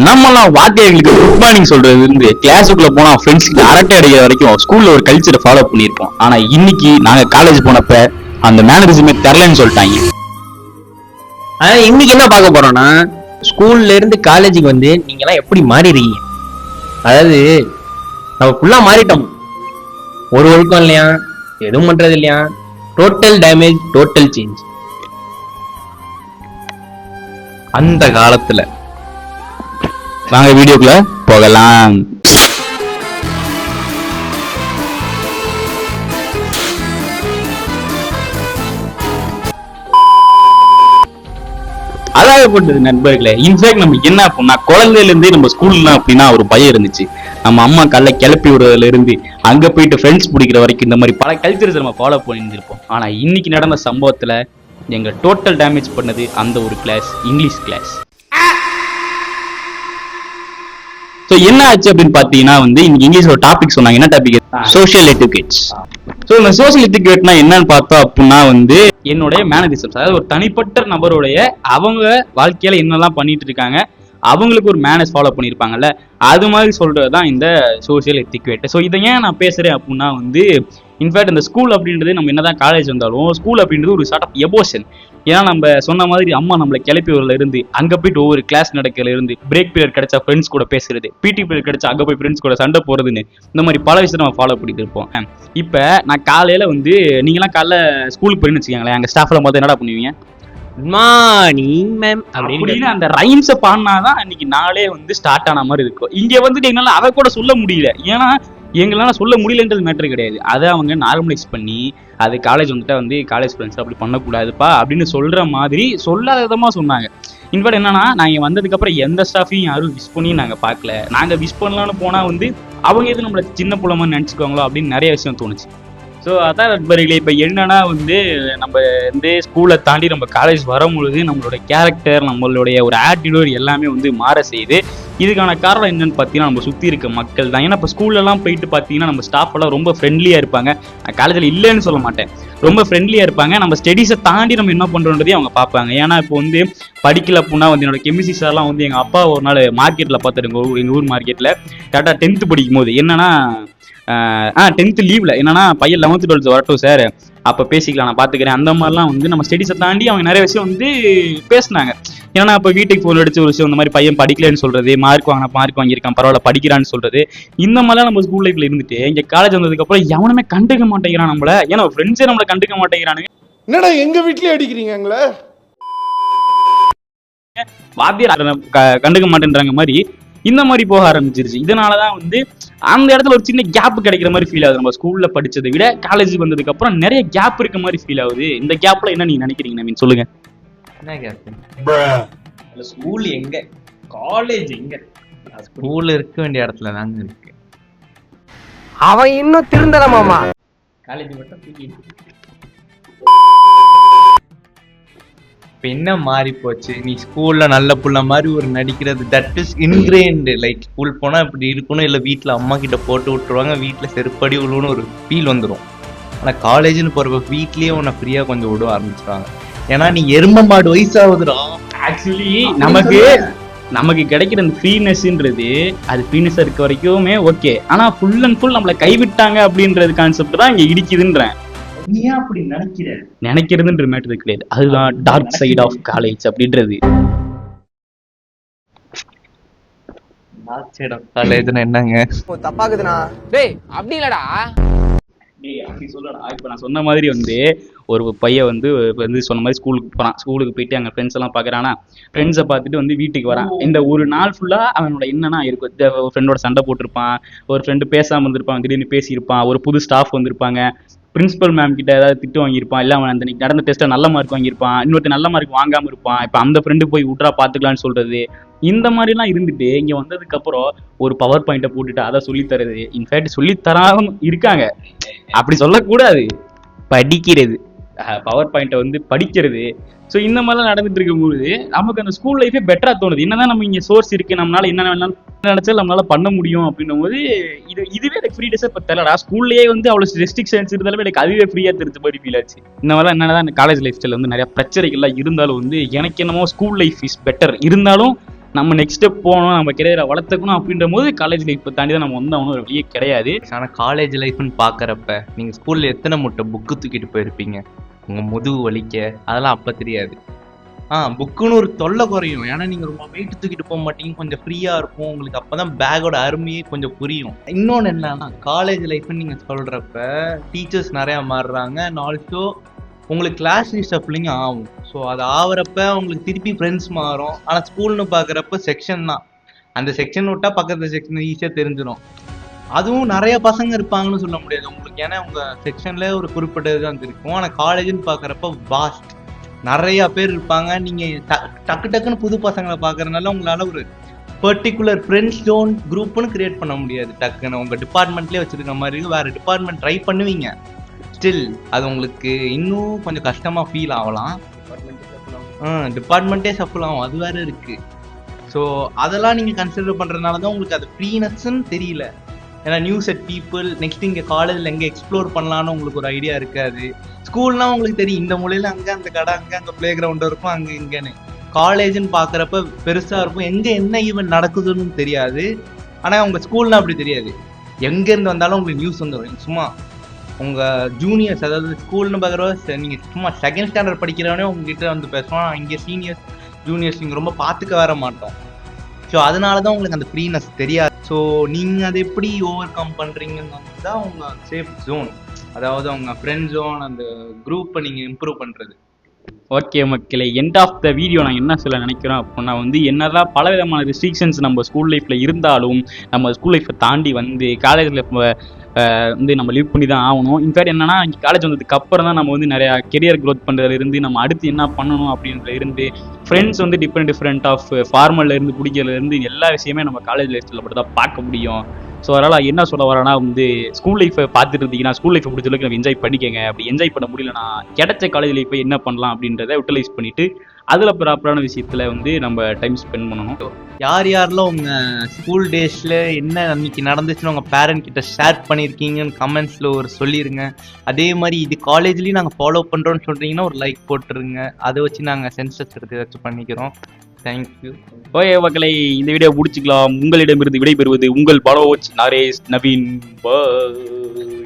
நம்மலாம் வாத்தியார்களுக்கு good morning சொல்றது இருந்து கிளாஸுக்குள்ள போனா ஃப்ரெண்ட்ஸ் அரட்டை அடிக்கிற வரைக்கும் ஸ்கூல்ல ஒரு கல்ச்சரை ஃபாலோ பண்ணியிருப்போம். ஆனா இன்னைக்கு நாங்க காலேஜ் போனப்ப அந்த மேனரிசமே தெரிலன்னு சொல்லிட்டாங்க. இன்னைக்கு என்ன பார்க்க போறோம்னா, ஸ்கூல்ல இருந்து காலேஜுக்கு வந்து நீங்க எல்லாம் எப்படி மாறி இருக்கீங்க. அதாவது நம்ம ஃபுல்லா மாறிட்டோம். ஒரு ஒழுக்கம் இல்லையா, எதுவும் பண்றது இல்லையா, டோட்டல் டேமேஜ், டோட்டல் சேஞ்ச். அந்த காலத்துல வாங்க வீடியோக்குள்ள போகலாம். அதாகப்பட்டது நண்பர்களே. இன்ஃபேக்ட் நம்ம என்ன அப்படின்னா, குழந்தையில இருந்தே நம்ம ஸ்கூல்ல அப்படின்னா ஒரு பயம் இருந்துச்சு. நம்ம அம்மா காலைல கிளப்பி விடுறதுல இருந்து அங்க போயிட்டு ஃப்ரெண்ட்ஸ் பிடிக்கிற வரைக்கும் இந்த மாதிரி பல கல்ச்சர்ஸ் நம்ம ஃபாலோ பண்ணியிருந்திருப்போம். ஆனா இன்னைக்கு நடந்த சம்பவத்துல எங்க டோட்டல் டேமேஜ் பண்ணது அந்த ஒரு கிளாஸ், இங்கிலீஷ் கிளாஸ். ஸோ என்ன ஆச்சு அப்படின்னு பார்த்தீங்கன்னா வந்து இன்னைக்கு இங்கிலீஷ் ஒரு டாபிக் சொன்னாங்க. என்ன டாபிக்? Social etiquettes. ஸோ இந்த சோஷியல் எட்டிகேட்னா என்னன்னு பார்த்தோம் அப்படின்னா வந்து என்னுடைய மேனரிசம்ஸ், அதாவது ஒரு தனிப்பட்ட நபருடைய அவங்க வாழ்க்கையில என்னெல்லாம் பண்ணிட்டு இருக்காங்க, அவங்களுக்கு ஒரு மேனர்ஸ் ஃபாலோ பண்ணியிருப்பாங்கல்ல, அது மாதிரி சொல்றது தான் இந்த சோஷியல் எட்டிகேட். ஸோ இதை ஏன் நான் பேசுறேன் அப்படின்னா வந்து இன்ஃபேக்ட் இந்த ஸ்கூல் அப்படின்றது நம்ம என்னதான் காலேஜ் வந்தாலும் ஸ்கூல் அப்படின்றது ஒரு சார்ட் ஆஃப் எமோஷன். ஏன்னா நம்ம சொன்ன மாதிரி அம்மா நம்மளை கிளப்பி வரல இருந்து அங்க போயிட்டு ஒவ்வொரு கிளாஸ் நடக்கிறதுல இருந்து பிரேக் பீரியட் கிடைச்சா ஃப்ரெண்ட்ஸ் கூட பேசுறது, பிடி பீரியட் கிடைச்சா அங்க போய் ஃப்ரெண்ட்ஸ் கூட சண்டை போறதுன்னு இந்த மாதிரி பல விஷயத்தை நம்ம ஃபாலோ பண்ணிட்டு இருப்போம். இப்ப நான் காலையில வந்து நீங்களாம் காலைல ஸ்கூலுக்கு போயின்னு வச்சுக்கோங்களேன், அங்க ஸ்டாஃப்ல மொத்தம் என்னடா பண்ணுவீங்க? மார்னிங் மேம் அப்படின்னு அந்த ரைம்ஸை பாடினாதான் அன்னைக்கு நாளே வந்து ஸ்டார்ட் ஆன மாதிரி இருக்கும். இங்க வந்துட்டு என்னால அதை கூட சொல்ல முடியல. ஏன்னா எங்களால சொல்ல முடியலன்றது மேட்டர் கிடையாது. அதை அவங்க நார்மலைஸ் பண்ணி அது காலேஜ் வந்துட்டா வந்து காலேஜ் ஃப்ரெண்ட்ஸ் அப்படி பண்ணக்கூடாதுப்பா அப்படின்னு சொல்ற மாதிரி சொல்லாத விதமா சொன்னாங்க. இன்ஃபேக்ட் என்னன்னா, நாங்கள் வந்ததுக்கு அப்புறம் எந்த ஸ்டாஃபையும் யாரும் விஷ் பண்ணி நாங்கள் பார்க்கல. நாங்கள் விஷ் பண்ணலான்னு போனா வந்து அவங்க எது நம்மளை சின்ன புள்ளமா நினைச்சுக்குவாங்களோ அப்படின்னு நிறைய விஷயம் தோணுச்சு. ஸோ அதான் நண்பர்களே, இப்போ என்னன்னா வந்து நம்ம வந்து ஸ்கூலை தாண்டி நம்ம காலேஜ் வரும்பொழுது நம்மளோட கேரக்டர், நம்மளுடைய ஒரு ஆட்டிடியூட் எல்லாமே வந்து மாற செய்யுது. இதுக்கான காரணம் என்னன்னு பார்த்தீங்கன்னா நம்ம சுற்றி இருக்க மக்கள் தான். ஏன்னா இப்போ ஸ்கூல்லலாம் போயிட்டு பார்த்தீங்கன்னா நம்ம ஸ்டாஃப் எல்லாம் ரொம்ப ஃப்ரெண்ட்லியாக இருப்பாங்க. நான் காலேஜில் இல்லைன்னு சொல்ல மாட்டேன், ரொம்ப ஃப்ரெண்ட்லியாக இருப்பாங்க. நம்ம ஸ்டடீஸை தாண்டி நம்ம என்ன பண்ணுறோன்றதையும் அவங்க பார்ப்பாங்க. ஏன்னா இப்போ வந்து படிக்கல அப்படின்னா வந்து என்னோட கெமிஸ்ட்ரி சார்லாம் வந்து எங்கள் அப்பா ஒரு நாள் மார்க்கெட்டில் பார்த்துருங்க, எங்கள் ஊர் மார்க்கெட்டில் கரெக்டாக 10th படிக்கும் போது என்னன்னா 10th லீவ்ல என்னன்னா பையன் 11th 12th வரட்டும் சார், அப்போ பேசிக்கலாம், நான் பார்த்துக்கிறேன், அந்த மாதிரிலாம் வந்து நம்ம ஸ்டடீஸை தாண்டி அவங்க நிறைய விஷயம் வந்து பேசினாங்க. ஏன்னா இப்போ வீட்டுக்கு ஃபோன் அடிச்சு ஒரு விஷயம் இந்த மாதிரி பையன் படிக்கலன்னு சொல்றது, மார்க் வாங்கியிருக்கான் பரவாயில்ல படிக்கிறான்னு சொல்றது, இந்த மாதிரிலாம் நம்ம ஸ்கூல் லைஃப்ல இருந்துட்டு இங்கே காலேஜ் வந்ததுக்கப்புறம் எவனுமே கண்டுக்க மாட்டேங்கிறான் நம்மள. ஏன்னா ஃப்ரெண்ட்ஸே நம்மளை கண்டுக்க மாட்டேங்கிறானுங்க. என்னடா எங்க வீட்லயே அடிக்கிறீங்களா, வாத்தியார் கண்டுக்க மாட்டேன்றாங்க மாதிரி இந்த மாதிரி போக ஆரம்பிச்சிருச்சு. இதனாலதான் வந்து அந்த இடத்துல ஒரு சின்ன கேப் கிடைக்கிற மாதிரி ஃபீல் ஆகுது. நம்ம ஸ்கூல்ல படிச்சதை விட காலேஜுக்கு வந்ததுக்கு அப்புறம் நிறைய கேப் இருக்க மாதிரி ஃபீல் ஆகுது. இந்த கேப்ல என்ன நீங்க நினைக்கிறீங்க நவீன், சொல்லுங்க. என்ன கேப்? ஸ்கூல் எங்க, காலேஜ் எங்க? ஸ்கூல் இருக்க வேண்டிய இடத்துல தாங்க இருக்கு. அவன் இன்னும் திருந்தல மாமா. காலேஜ் மட்டும் தூக்கி என்ன மாறி போச்சு. நீ ஸ்கூல்ல நல்ல புள்ள மாதிரி ஒரு நடிக்கிறது, தட் இஸ் இன்கிரேன்டு. லைக் ஸ்கூல் போனா இப்படி இருக்கணும், இல்லை வீட்டுல அம்மா கிட்ட போட்டு விட்டுருவாங்க, வீட்டுல செருப்படி விழுன்னு ஒரு ஃபீல் வந்துடும். ஆனா காலேஜ்னு போறப்ப வீட்லயே உன்னை ஃப்ரீயா கொஞ்சம் விட ஆரம்பிச்சிருவாங்க. ஏன்னா நீ எரும மாடு வயசாகுதுடா. ஆக்சுவலி நமக்கு கிடைக்கிற அந்த ஃப்ரீனஸ்ன்றது அது ஃப்ரீனஸா இருக்க வரைக்குமே ஓகே. ஆனா ஃபுல் அண்ட் ஃபுல் நம்மளை கைவிட்டாங்க அப்படின்றது கான்செப்ட் தான் இங்க இடிக்குதுன்றேன். நீ ஏன் அப்படி நினைக்கிறதுன்ற மேட்டர் கிடையாது, அதுதான் டார்க் சைட் ஆஃப் காலேஜ் அப்படின்றது. டார்க் சைட் ஆஃப் காலேஜ்னா என்னங்க? தப்பாக்குதுண்ணா. டேய் அப்படி இல்லடா, அப்படி சொல்லடா. இப்ப நான் சொன்ன மாதிரி வந்து ஒரு பையன் வந்து சொன்ன மாதிரி ஸ்கூலுக்கு போறான். ஸ்கூலுக்கு போயிட்டு அங்க ஃப்ரெண்ட்ஸ் எல்லாம் பாக்குறானா, ஃப்ரெண்ட்ஸை பார்த்துட்டு வந்து வீட்டுக்கு வரான். இந்த ஒரு நாள் ஃபுல்லா அவனோட என்னன்னா இருக்கும், ஒரு ஃப்ரெண்டோட சண்டை போட்டிருப்பான், ஒரு ஃப்ரெண்டு பேசாம இருந்திருப்பான், திடீர்னு பேசியிருப்பான், ஒரு புது ஸ்டாஃப் வந்திருப்பாங்க, பிரின்சிபல் மேம் கிட்ட ஏதாவது திட்டு வாங்கியிருப்பான், இல்லை அவன் அந்த நடந்த டெஸ்ட்டை நல்ல மார்க் வாங்கியிருப்பான், இன்னொருத்த நல்ல மார்க் வாங்காம இருப்பான். இப்போ அந்த ஃப்ரெண்டு போய் விட்றா பார்த்துக்கலான்னு சொல்றது, இந்த மாதிரிலாம் இருந்துட்டு இங்கே வந்ததுக்கு அப்புறம் ஒரு பவர் பாயிண்ட்டை போட்டுட்டு அதை சொல்லித்தரது. இன்ஃபேக்ட் சொல்லித்தராம இருக்காங்க, அப்படி சொல்லக்கூடாது, படிக்கிறது, பவர் பாயிண்ட்டை வந்து படிக்கிறது. ஸோ இந்த மாதிரிலாம் நடந்துட்டு இருக்கும்போது நமக்கு அந்த ஸ்கூல் லைஃபே பெட்டரா தோணுது. என்னதான் நம்ம இங்கே சோர்ஸ் இருக்கு, நம்மளால என்ன வேணாலும் நினைச்சாலும் நம்மளால பண்ண முடியும் அப்படின்னும் போது இதுவே எனக்கு ஃப்ரீ டேஸா இப்போ தெரியலடா. ஸ்கூல்லேயே வந்து அவ்வளோ ரெஸ்ட்ரிக்ஷன்ஸ் இருந்தாலும் எனக்கு அதுவே ஃப்ரீயா தெரிஞ்ச மாதிரி ஃபீல் ஆச்சு. இந்த மாதிரிலாம் என்னதான் காலேஜ் லைஃப் ஸ்டைல் வந்து நிறைய பிரச்சனைகள்லாம் இருந்தாலும் வந்து எனக்கு என்னமோ ஸ்கூல் லைஃப் இஸ் பெட்டர். இருந்தாலும் நம்ம நெக்ஸ்ட் ஸ்டெப் போகணும், நம்ம கெரியரை வளர்த்துக்கணும் அப்படின்ற போது காலேஜ் லைஃப் தாண்டி தான் நம்ம வந்து ஒரு வழியே கிடையாது. ஆனால் காலேஜ் லைஃப்னு பார்க்குறப்ப நீங்கள் ஸ்கூலில் எத்தனை மூட்டை புக்கு தூக்கிட்டு போயிருப்பீங்க உங்கள் முதுகு வலிக்க, அதெல்லாம் அப்போ தெரியாது. புக்குன்னு ஒரு தொல்லை குறையும். ஏன்னா நீங்கள் ரொம்ப வெயிட் தூக்கிட்டு போக மாட்டீங்க, கொஞ்சம் ஃப்ரீயாக இருக்கும் உங்களுக்கு. அப்போ தான் பேக்கோட அருமையே கொஞ்சம் புரியும். இன்னொன்று என்னன்னா, காலேஜ் லைஃப்னு நீங்கள் சொல்கிறப்ப டீச்சர்ஸ் நிறையா மாறுறாங்க, அண்ட் ஆல்சோ உங்களுக்கு கிளாஸ் ரீஷஃப்லிங் ஆகும். ஸோ அது ஆகிறப்ப உங்களுக்கு திருப்பி ஃப்ரெண்ட்ஸ் மாறும். ஆனால் ஸ்கூல்னு பார்க்குறப்ப செக்ஷன் தான், அந்த செக்ஷன் விட்டால் பக்கத்து செக்ஷன் ஈஸியாக தெரிஞ்சிடும். அதுவும் நிறைய பசங்க இருப்பாங்கன்னு சொல்ல முடியாது உங்களுக்கு, ஏன்னா உங்கள் செக்ஷனில் ஒரு குறிப்பிட்டது தான் இருக்கும். ஆனால் காலேஜ்னு பார்க்குறப்ப வாஸ்ட் நிறையா பேர் இருப்பாங்க. நீங்கள் டக்கு டக்குன்னு புது பசங்களை பார்க்குறதுனால உங்களால் ஒரு பர்டிகுலர் ஃப்ரெண்ட்ஸ் ஜோன் குரூப்னு கிரியேட் பண்ண முடியாது. டக்குன்னு உங்கள் டிபார்ட்மெண்ட்லேயே வச்சுருக்க மாதிரி வேறு டிபார்ட்மெண்ட் ட்ரை பண்ணுவீங்க, ஸ்டில் அது உங்களுக்கு இன்னும் கொஞ்சம் கஷ்டமாக ஃபீல் ஆகலாம். டிபார்ட்மெண்ட்டே சஃபல் ஆகும், அது வேறு இருக்குது. ஸோ அதெல்லாம் நீங்கள் கன்சிடர் பண்ணுறதுனால தான் உங்களுக்கு அது ஃப்ரீனஸ்ன்னு தெரியல. ஏன்னா நியூ செட் பீப்புள், நெக்ஸ்ட் இங்கே காலேஜில் எங்கே எக்ஸ்ப்ளோர் பண்ணலான்னு உங்களுக்கு ஒரு ஐடியா இருக்காது. ஸ்கூல்னால் உங்களுக்கு தெரியும், இந்த மூலையில் அங்கே அந்த கடை, அங்கே ப்ளே கிரவுண்டு இருக்கும், அங்கே இங்கேன்னு. காலேஜ்னு பார்க்குறப்ப பெருசாக இருக்கும், எங்கே என்ன ஈவெண்ட் நடக்குதுன்னு தெரியாது. ஆனால் உங்கள் ஸ்கூல்னால் அப்படி தெரியாது, எங்கேருந்து வந்தாலும் உங்களுக்கு நியூஸ் வந்துடும். சும்மா உங்கள் ஜூனியர்ஸ், அதாவது ஸ்கூல்னு பார்க்குறப்ப நீங்கள் சும்மா செகண்ட் ஸ்டாண்டர்ட் படிக்கிறவனே உங்ககிட்ட வந்து பேசுவோம். இங்கே சீனியர்ஸ் ஜூனியர்ஸ் நீங்கள் ரொம்ப பார்த்துக்க வர மாட்டோம். ஸோ அதனால தான் உங்களுக்கு அந்த ஃப்ரீனஸ் தெரியாது. ஸோ நீங்கள் அதை எப்படி ஓவர் கம் பண்ணுறீங்கன்னு தான் உங்கள் சேஃப் ஜோன், அதாவது உங்கள் ஃப்ரெண்ட் ஜோன், அந்த குரூப்பை நீங்கள் இம்ப்ரூவ் பண்ணுறது. ஓகே மக்களே, எண்ட் ஆஃப் த வீடியோ நான் என்ன சொல்ல நினைக்கிறேன் அப்படின்னா வந்து, என்னதான் பல விதமான ரெஸ்ட்ரிக்ஷன்ஸ் நம்ம ஸ்கூல் லைஃப்பில் இருந்தாலும் நம்ம ஸ்கூல் லைஃப்பை தாண்டி வந்து காலேஜ் லைஃப் வந்து நம்ம லிவ் பண்ணி தான் ஆகணும். இன்ஃபேக்ட் என்னன்னா, காலேஜ் வந்ததுக்கு அப்புறம் தான் நம்ம வந்து நிறையா கெரியர் க்ரோத் பண்ணுறதுலேருந்து நம்ம அடுத்து என்ன பண்ணணும் அப்படின்றதுலேருந்து ஃப்ரெண்ட்ஸ் வந்து டிஃப்ரெண்ட் ஆஃப் ஃபார்மல்லேருந்து பிடிக்கிறதுலேருந்து எல்லா விஷயமே நம்ம காலேஜ் லைஃப்பில் மட்டும் தான் பார்க்க முடியும். ஸோ அதனால் என்ன சொல்ல வரேன்னா வந்து, ஸ்கூல் லைஃப்பை பார்த்துட்டு இருந்தீங்கன்னா ஸ்கூல் லைஃப்பை பிடிச்ச அளவுக்கு நம்ம என்ஜாய் பண்ணிக்கங்க. அப்படி என்ஜாய் பண்ண முடியலன்னா கிடைச்ச காலேஜ் லைஃப்பை என்ன பண்ணலாம் அப்படின்றத யூட்டிலைஸ் பண்ணிவிட்டு அதில் ப்ராப்பரான விஷயத்தில் வந்து நம்ம டைம் ஸ்பெண்ட் பண்ணணும். யார் யாரெல்லாம் உங்கள் ஸ்கூல் டேஸில் என்ன அன்றைக்கி நடந்துச்சுன்னு உங்கள் பேரண்ட் கிட்ட ஷேர் பண்ணியிருக்கீங்கன்னு கமெண்ட்ஸில் ஒரு சொல்லிடுங்க. அதே மாதிரி இது காலேஜ்லேயும் நாங்கள் ஃபாலோ பண்ணுறோன்னு சொல்கிறீங்கன்னா ஒரு லைக் போட்டுருங்க. அதை வச்சு நாங்கள் சென்சஸ் எடுத்து ஏதாச்சும் பண்ணிக்கிறோம். தேங்க்யூ. ஓகே மக்களை, இந்த வீடியோ முடிச்சுக்கலாம். உங்களிடமிருந்து விடைபெறுவது உங்கள் பாலோச் நரேஷ் நவீன். பாய்.